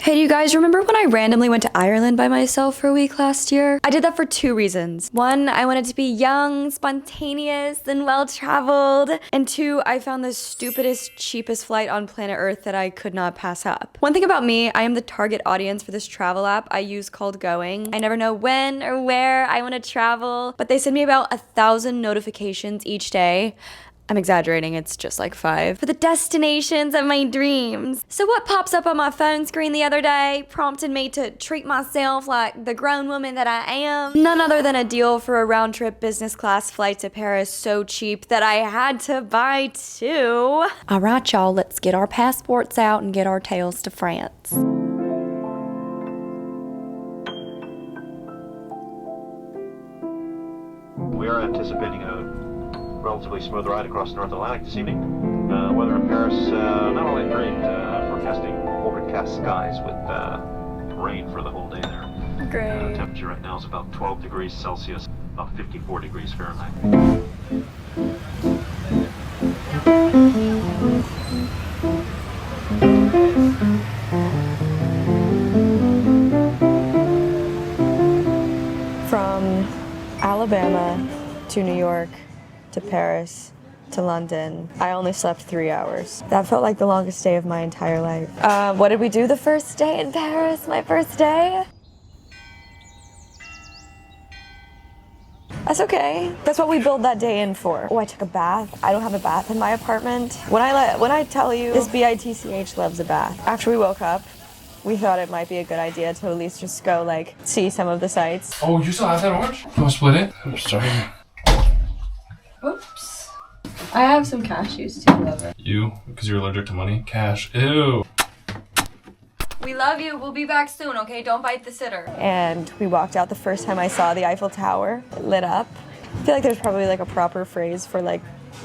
Hey, do you guys remember when I randomly went to Ireland by myself for a week last year? I did that for 2 reasons. 1, I wanted to be young, spontaneous, and well-traveled. And 2, I found the stupidest, cheapest flight on planet Earth that I could not pass up. One thing about me, I am the target audience for this travel app I use called Going. I never know when or where I want to travel, but they send me about 1,000 notifications each day. I'm exaggerating, it's just like 5. For the destinations of my dreams. So what pops up on my phone screen the other day prompted me to treat myself like the grown woman that I am. None other than a deal for a round trip business class flight to Paris so cheap that I had to buy 2. All right, y'all, let's get our passports out and get our tails to France. We are anticipating a relatively smooth ride across the North Atlantic this evening. Weather in Paris, not only great, forecasting overcast skies with rain for the whole day there. Great. Temperature right now is about 12 degrees Celsius, about 54 degrees Fahrenheit. From Alabama to New York to Paris to London, I only slept 3 hours. That felt like the longest day of my entire life. What did we do the first day in Paris? My first day? That's okay. That's what we build that day in for. Oh, I took a bath. I don't have a bath in my apartment. When I tell you, this bitch loves a bath. After we woke up, we thought it might be a good idea to at least just go, like, see some of the sights. Oh, you still have that orange? You want to split it? I'm sorry. Oops. I have some cashews too, lover. You? Because you're allergic to money? Cash. Ew. We love you. We'll be back soon, okay? Don't bite the sitter. And we walked out the first time I saw the Eiffel Tower. It lit up. I feel like there's probably like a proper phrase for like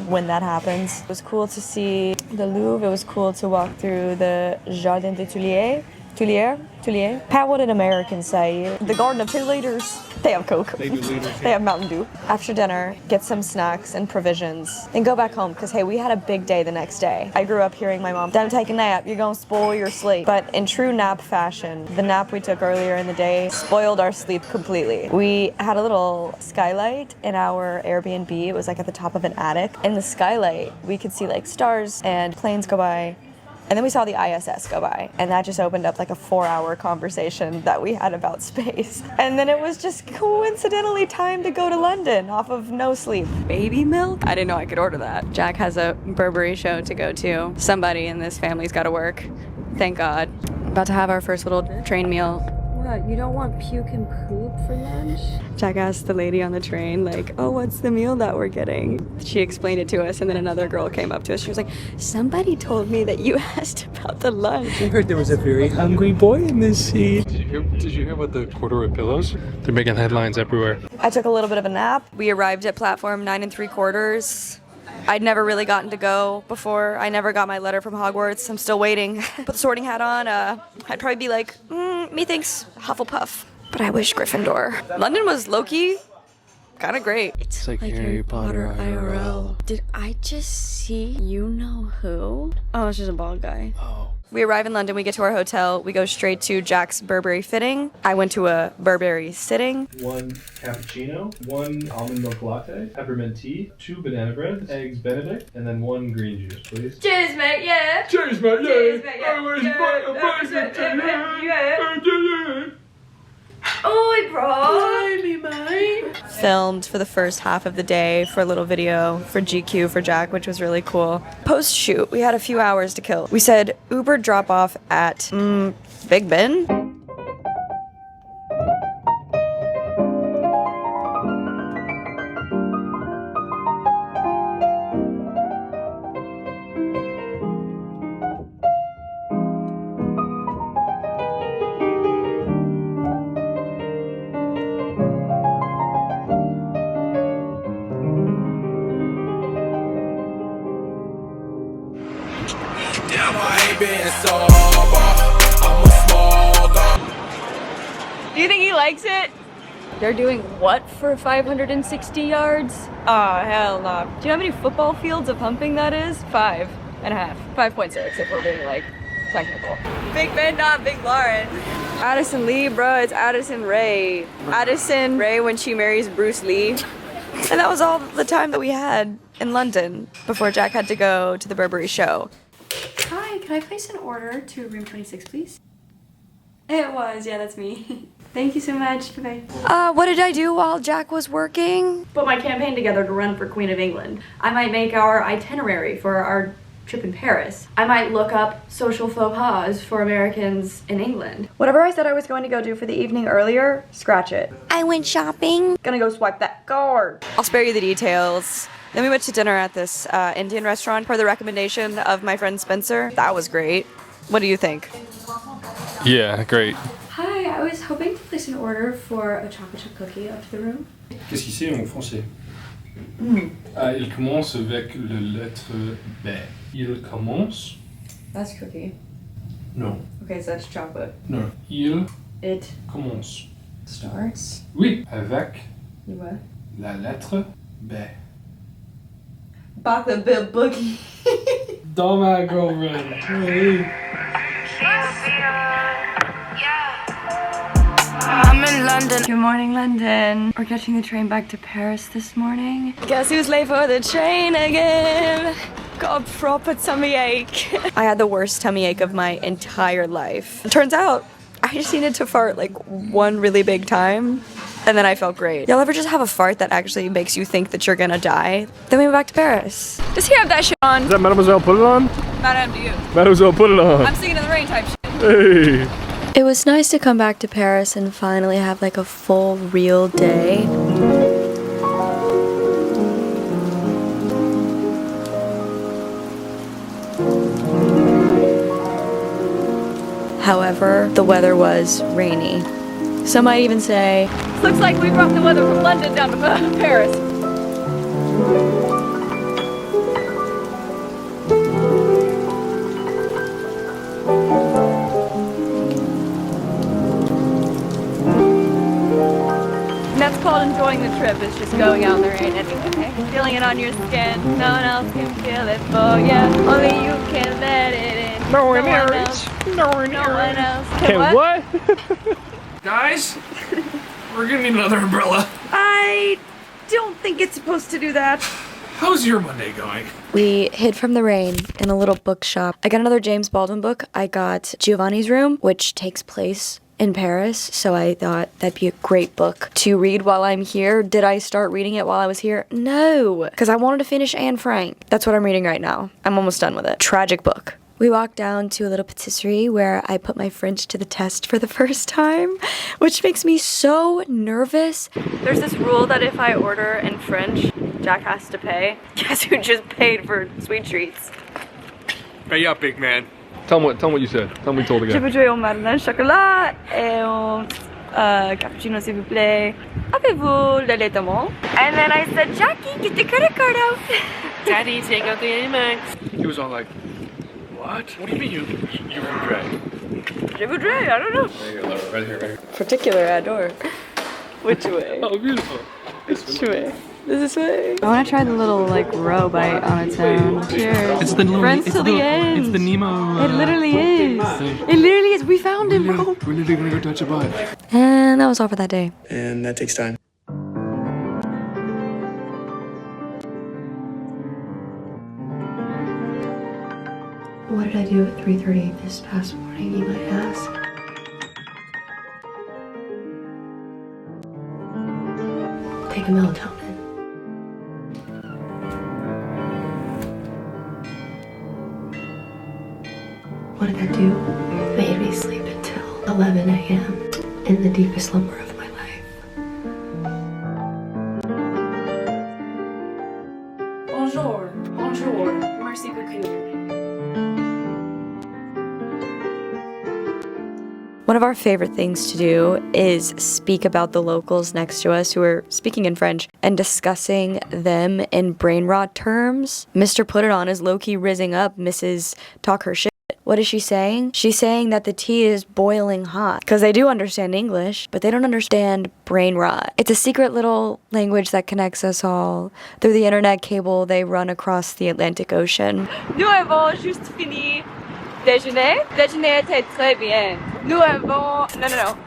when that happens. It was cool to see the Louvre. It was cool to walk through the Jardin des Tuileries. Tuileries. How would an American say? The Garden of 2 liters. They have Coke. They have Mountain Dew. After dinner, get some snacks and provisions, and go back home, because hey, we had a big day the next day. I grew up hearing my mom, "Don't take a nap, you're gonna spoil your sleep." But in true nap fashion, the nap we took earlier in the day spoiled our sleep completely. We had a little skylight in our Airbnb. It was like at the top of an attic. In the skylight, we could see like stars and planes go by. And then we saw the ISS go by, and that just opened up like a 4-hour conversation that we had about space. And then it was just coincidentally time to go to London off of no sleep. Baby milk? I didn't know I could order that. Jack has a Burberry show to go to. Somebody in this family's got to work. Thank God. About to have our first little train meal. What, you don't want puke and poop for lunch? Jack asked the lady on the train, like, "Oh, what's the meal that we're getting?" She explained it to us, and then another girl came up to us. She was like, "Somebody told me that you asked about the lunch." I heard there was a very hungry boy in this seat. Did you hear about the corduroy pillows? They're making headlines everywhere. I took a little bit of a nap. We arrived at platform 9 3/4. I'd never really gotten to go before. I never got my letter from Hogwarts. I'm still waiting. Put the sorting hat on. I'd probably be like, methinks Hufflepuff. But I wish Gryffindor. London was low-key kind of great. It's like Harry Potter IRL. Did I just see you know who? Oh, it's just a bald guy. Oh. We arrive in London, we get to our hotel, we go straight to Jack's Burberry fitting. I went to a Burberry sitting. 1 cappuccino, 1 almond milk latte, peppermint tea, 2 banana bread, eggs Benedict, and then 1 green juice, please. Cheers, mate, yeah! Cheers, mate, yeah! Cheers, mate, yeah! Oi, bro! Filmed for the first half of the day for a little video for GQ for Jack, which was really cool. Post shoot, we had a few hours to kill. We said Uber drop off at Big Ben. Do you think he likes it? They're doing what for 560 yards? Oh, hell no. Do you know how many football fields of humping that is? 5.5. 5.6 if we're being like technical. Big Ben, not Big Lauren. Addison Lee, bro, it's Addison Rae. Addison Rae when she marries Bruce Lee. And that was all the time that we had in London before Jack had to go to the Burberry show. Hi, can I place an order to room 26, please? It was, yeah, that's me. Thank you so much. Bye-bye. What did I do while Jack was working? Put my campaign together to run for Queen of England. I might make our itinerary for our trip in Paris. I might look up social faux pas for Americans in England. Whatever I said I was going to go do for the evening earlier, scratch it. I went shopping. Gonna go swipe that card. I'll spare you the details. Then we went to dinner at this Indian restaurant per the recommendation of my friend Spencer. That was great. What do you think? Yeah, great. Hi, I was hoping to place an order for a chocolate chip cookie up to the room. Qu'est-ce qu'il sait en français? Ah, il commence avec la lettre B. Il commence. That's cookie. Non. Okay, so that's chocolate. Non. Il It commence. starts. Oui, avec What? la lettre B. Baka Bill Boogie. Dans ma girlfriend. Oui. I'm in London. Good morning, London. We're catching the train back to Paris this morning. Guess who's late for the train again? Got a proper tummy ache. I had the worst tummy ache of my entire life. It turns out, I just needed to fart like one really big time, and then I felt great. Y'all ever just have a fart that actually makes you think that you're gonna die? Then we went back to Paris. Does he have that shit on? Is that Mademoiselle put it on? Madame, do you? Mademoiselle put it on. I'm singing in the rain type shit. Hey. It was nice to come back to Paris and finally have like a full real day. However, the weather was rainy. Some might even say, looks like we brought the weather from London down to Paris. That's called enjoying the trip. It's just going out in the rain anyway. Feeling it on your skin. No one else can feel it for you. Only you can let it in. No one else. No one else. Okay, what? Guys, we're gonna need another umbrella. I don't think it's supposed to do that. How's your Monday going? We hid from the rain in a little bookshop. I got another James Baldwin book. I got Giovanni's Room, which takes place in Paris, so I thought that'd be a great book to read while I'm here. Did I start reading it while I was here? No, because I wanted to finish Anne Frank. That's what I'm reading right now. I'm almost done with it. Tragic book. We walked down to a little patisserie where I put my French to the test for the first time, which makes me so nervous. There's this rule that if I order in French, Jack has to pay. Guess who just paid for sweet treats? Pay up, big man. Tell him what you said. Tell him we told the Je guy. voudrais un madeleine chocolat et un cappuccino s'il vous plaît. Avez-vous le lait d'amande? And then I said, Jackie, get the credit card out. Daddy, take out the Amex. He was all like, what? What do you mean you regret? Je voudrais, I don't know. There you go, right here. Particular adore. Which way? Oh, beautiful. Which way? This way? I want to try the little like roe bite on its own. Cheers. It's the little, Friends till the end. It's the Nemo. It literally is. It literally is. We found him, bro. We're literally gonna go touch a butt. And that was all for that day. And that takes time. What did I do at 3:30 this past morning, you might ask? Take a melatonin. What did that do? Made me sleep until 11 a.m. in the deepest slumber of my life. Bonjour. Bonjour. Merci beaucoup. One of our favorite things to do is speak about the locals next to us who are speaking in French and discussing them in brain rot terms. Mr. Put It On is low-key rizzing up Mrs. Talk Her Shit. What is she saying? She's saying that the tea is boiling hot because they do understand English, but they don't understand brain rot. It's a secret little language that connects us all through the internet cable they run across the Atlantic Ocean. Nous avons juste fini Déjeuner? Déjeuner était très bien. Nous avons... No.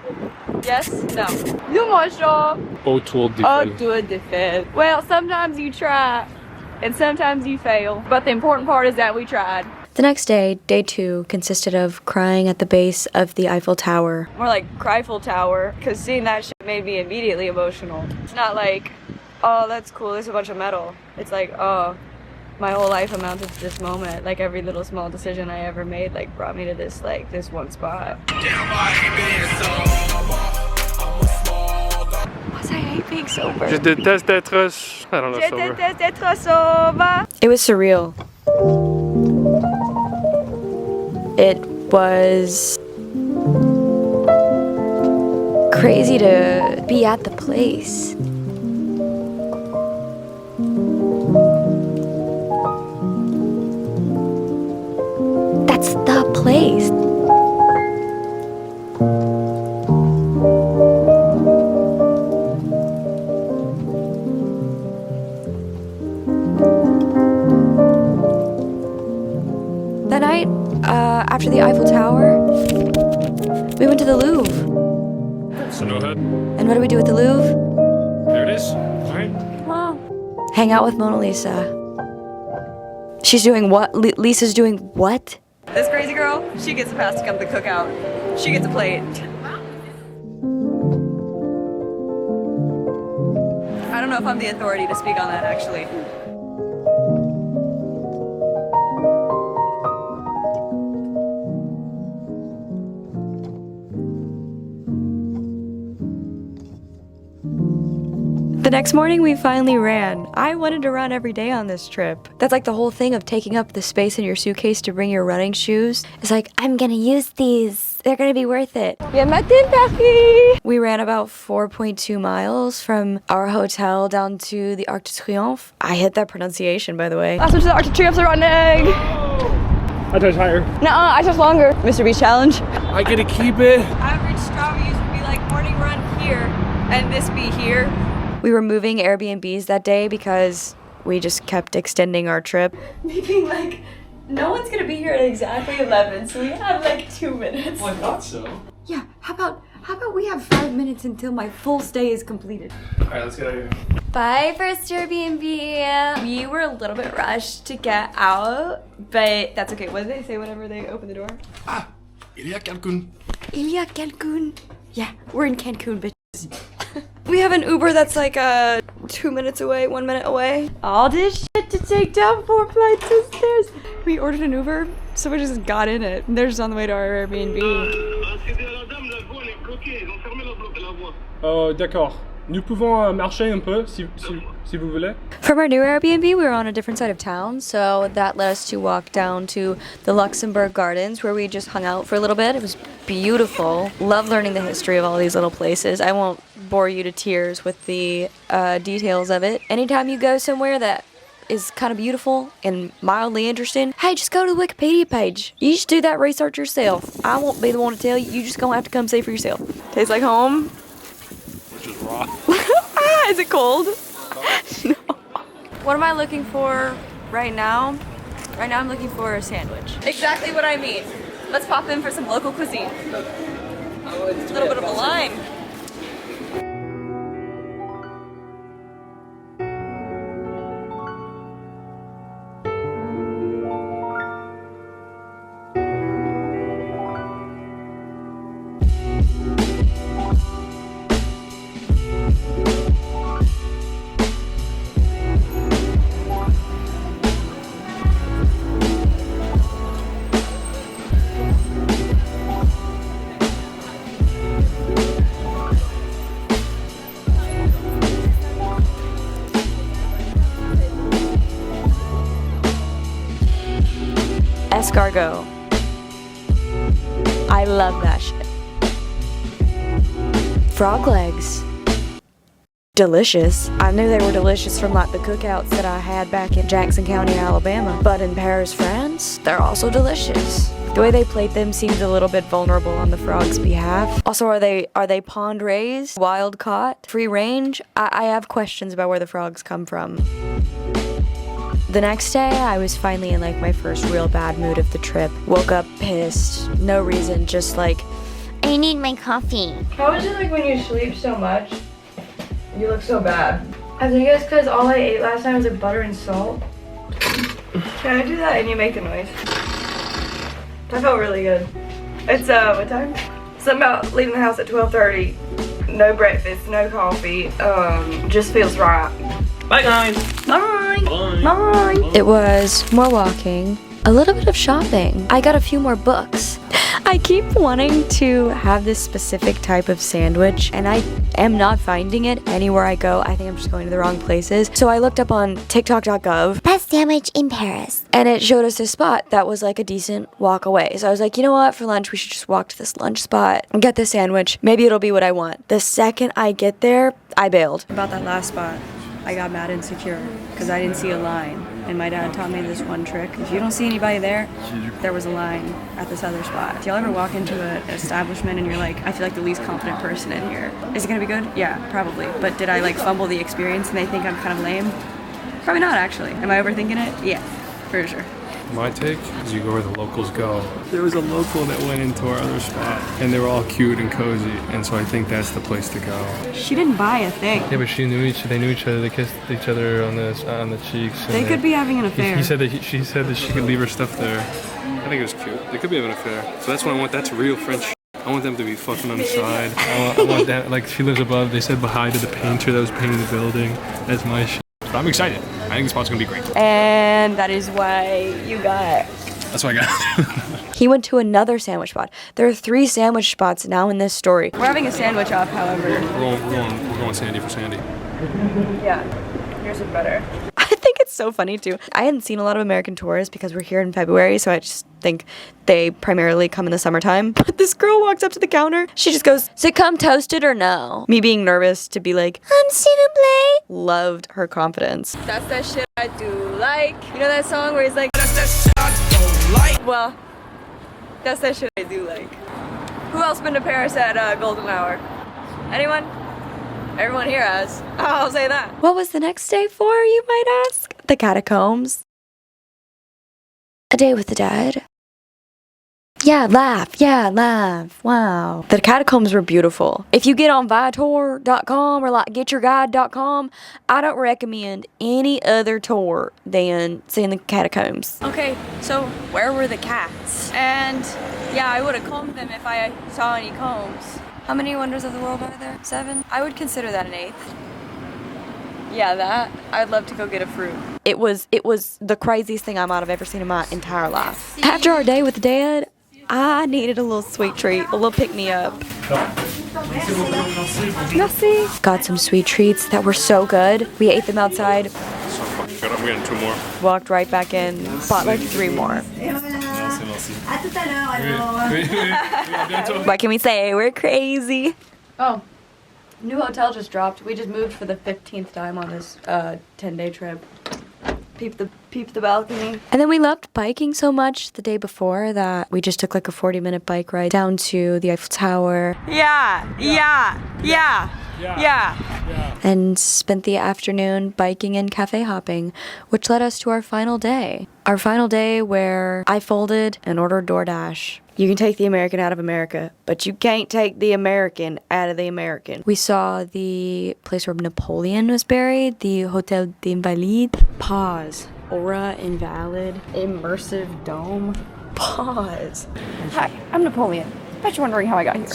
Yes? No. Nous mangeons Autour du autour de fête. Well, sometimes you try, and sometimes you fail. But the important part is that we tried. The next day, day 2, consisted of crying at the base of the Eiffel Tower. More like Cryful Tower, because seeing that shit made me immediately emotional. It's not like, oh, that's cool, there's a bunch of metal. It's like, oh, my whole life amounted to this moment. Like every little small decision I ever made, like brought me to this, like this one spot. Was I hate being sober? Je déteste d'être... I don't know, Je sober. déteste être sober. It was surreal. It was crazy to be at the place. That's the place. That night, after the Eiffel Tower, we went to the Louvre. So go ahead. And what do we do at the Louvre? There it is. Alright. Hang out with Mona Lisa. She's doing what? Lisa's doing what? This crazy girl, she gets a pass to come to the cookout. She gets a plate. I don't know if I'm the authority to speak on that, actually. The next morning we finally ran. I wanted to run every day on this trip. That's like the whole thing of taking up the space in your suitcase to bring your running shoes. It's like, I'm gonna use these. They're gonna be worth it. Bien matin, Paris! We ran about 4.2 miles from our hotel down to the Arc de Triomphe. I hit that pronunciation, by the way. Last one to the Arc de Triomphe running! I touch higher. Nuh-uh, I touch longer. Mr. Beast Challenge. I get to keep it. Average Strava use would be like morning run here, and this be here. We were moving Airbnbs that day because we just kept extending our trip. Me being like, no one's gonna be here at exactly 11, so we have like 2 minutes. Well, I thought so. Yeah, how about we have 5 minutes until my full stay is completed? Alright, let's get out of here. Bye, first Airbnb. We were a little bit rushed to get out, but that's okay. What did they say whenever they open the door? Ah, il y a Cancun. Il y a Cancun. Yeah, we're in Cancun, bitches. We have an Uber that's like 2 minutes away, 1 minute away. All this shit to take down 4 flights of stairs. We ordered an Uber, so we just got in it. And they're just on the way to our Airbnb. D'accord. Nous pouvons marcher un peu si vous voulez. From our new Airbnb, we were on a different side of town, so that led us to walk down to the Luxembourg Gardens, where we just hung out for a little bit. It was beautiful. Love learning the history of all these little places. I won't bore you to tears with the details of it. Anytime you go somewhere that is kind of beautiful and mildly interesting, hey, just go to the Wikipedia page. You just do that research yourself. I won't be the one to tell you. You just gonna have to come see for yourself. Tastes like home. Which is raw. Ah, is it cold? No. What am I looking for right now? Right now I'm looking for a sandwich. Exactly what I mean. Let's pop in for some local cuisine. A little bit of a line. Escargot. I love that shit. Frog legs. Delicious. I knew they were delicious from like the cookouts that I had back in Jackson County, Alabama. But in Paris, France, they're also delicious. The way they plate them seems a little bit vulnerable on the frog's behalf. Also, are they pond raised, wild caught, free range? I have questions about where the frogs come from. The next day, I was finally in like my first real bad mood of the trip. Woke up pissed, no reason, just like, I need my coffee. How is it like when you sleep so much, you look so bad? I think it's because all I ate last night was like butter and salt. Can I do that and you make the noise? That felt really good. It's what time? Something about leaving the house at 12:30. No breakfast, no coffee. Just feels right. Bye guys. Bye. Bye. Bye. It was more walking, a little bit of shopping. I got a few more books. I keep wanting to have this specific type of sandwich, and I am not finding it anywhere I go. I think I'm just going to the wrong places. So I looked up on TikTok.gov, best sandwich in Paris, and it showed us this spot that was like a decent walk away. So I was like, you know what, for lunch, we should just walk to this lunch spot and get this sandwich. Maybe it'll be what I want. The second I get there, I bailed. About that last spot, I got mad insecure because I didn't see a line. And my dad taught me this one trick. If you don't see anybody there, there was a line at this other spot. If y'all ever walk into an establishment and you're like, I feel like the least confident person in here. Is it gonna be good? Yeah, probably. But did I like fumble the experience and they think I'm kind of lame? Probably not, actually. Am I overthinking it? Yeah, for sure. My take is you go where the locals go. There was a local that went into our other spot, and they were all cute and cozy, and so I think that's the place to go. She didn't buy a thing. Yeah, but they knew each other. They kissed each other on the cheeks. And They could be having an affair. He said that she said that she could leave her stuff there. I think it was cute. They could be having an affair. So that's what I want. That's real French. I want them to be fucking on the side. I want that. Like she lives above. They said hi to the painter that was painting the building. That's my shit. But I'm excited. I think the spot's gonna be great. And that is why you got. That's what I got. He went to another sandwich spot. There are 3 sandwich spots now in this story. We're having a sandwich off, however. We're going Sandy for Sandy. Yeah, yours is better. I think it's so funny too. I hadn't seen a lot of American tourists because we're here in February, so I just think they primarily come in the summertime. But this girl walks up to the counter. She just goes, "Does it come toasted or no?" Me being nervous to be like, s'il vous plaît. Loved her confidence. That's that shit I do like. You know that song where he's like, that's that shit I don't like? Well, that's that shit I do like. Who else been to Paris at Golden Hour? Anyone? Everyone here has. I'll say that. What was the next day for, you might ask? The Catacombs. A day with the dead. Yeah, laugh. Wow. The Catacombs were beautiful. If you get on Viator.com or like getyourguide.com, I don't recommend any other tour than seeing the Catacombs. Okay, so where were the cats? And yeah, I would have combed them if I saw any combs. How many wonders of the world are there? 7? I would consider that an 8th. Yeah, that. I'd love to go get a fruit. It was the craziest thing I might have ever seen in my entire life. After our day with Dad, I needed a little sweet treat, a little pick-me-up. Merci. Got some sweet treats that were so good. We ate them outside. So fucking good. I'm getting 2 more. Walked right back in, bought like 3 more. What can we say? We're crazy. Oh, new hotel just dropped. We just moved for the 15th time on this 10-day trip. Peep the balcony. And then we loved biking so much the day before that we just took like a 40-minute bike ride down to the Eiffel Tower. Yeah. And spent the afternoon biking and cafe hopping, which led us to our final day. Our final day where I folded and ordered DoorDash. You can take the American out of America, but you can't take the American out of the American. We saw the place where Napoleon was buried, the Hotel d'Invalides. Pause. Aura invalid. Immersive dome. Pause. Hi, I'm Napoleon. Bet you're wondering how I got here.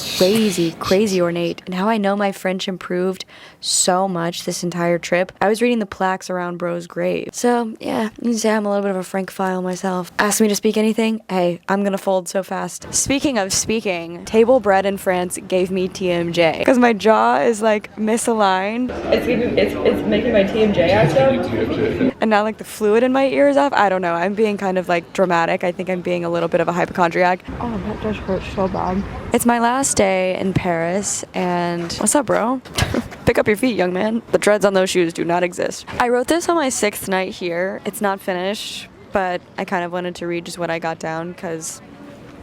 Crazy ornate. And how I know my French improved so much this entire trip. I was reading the plaques around Bro's grave. So, yeah, you can say I'm a little bit of a Francophile myself. Ask me to speak anything? Hey, I'm gonna fold so fast. Speaking of speaking, table bread in France gave me TMJ. Because my jaw is like misaligned. It's making my TMJ act up. And now like the fluid in my ear is off. I don't know. I'm being kind of like dramatic. I think I'm being a little bit of a hypochondriac. Oh, that just hurts so bad. It's my last day in Paris, and what's up, bro? Pick up your feet, young man. The treads on those shoes do not exist. I wrote this on my 6th night here. It's not finished, but I kind of wanted to read just what I got down because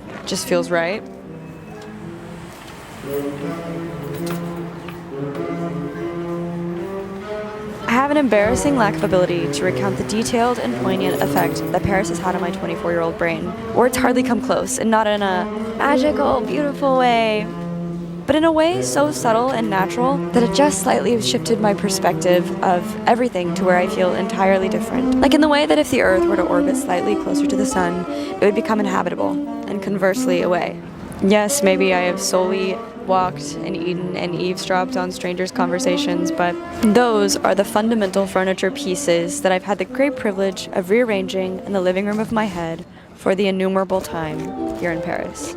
it just feels right. I have an embarrassing lack of ability to recount the detailed and poignant effect that Paris has had on my 24-year-old brain. Words hardly come close, and not in a magical, beautiful way, but in a way so subtle and natural that it just slightly shifted my perspective of everything to where I feel entirely different. Like in the way that if the Earth were to orbit slightly closer to the sun, it would become inhabitable, and conversely away. Yes, maybe I have solely walked and eaten and eavesdropped on strangers' conversations, but those are the fundamental furniture pieces that I've had the great privilege of rearranging in the living room of my head for the innumerable time here in Paris.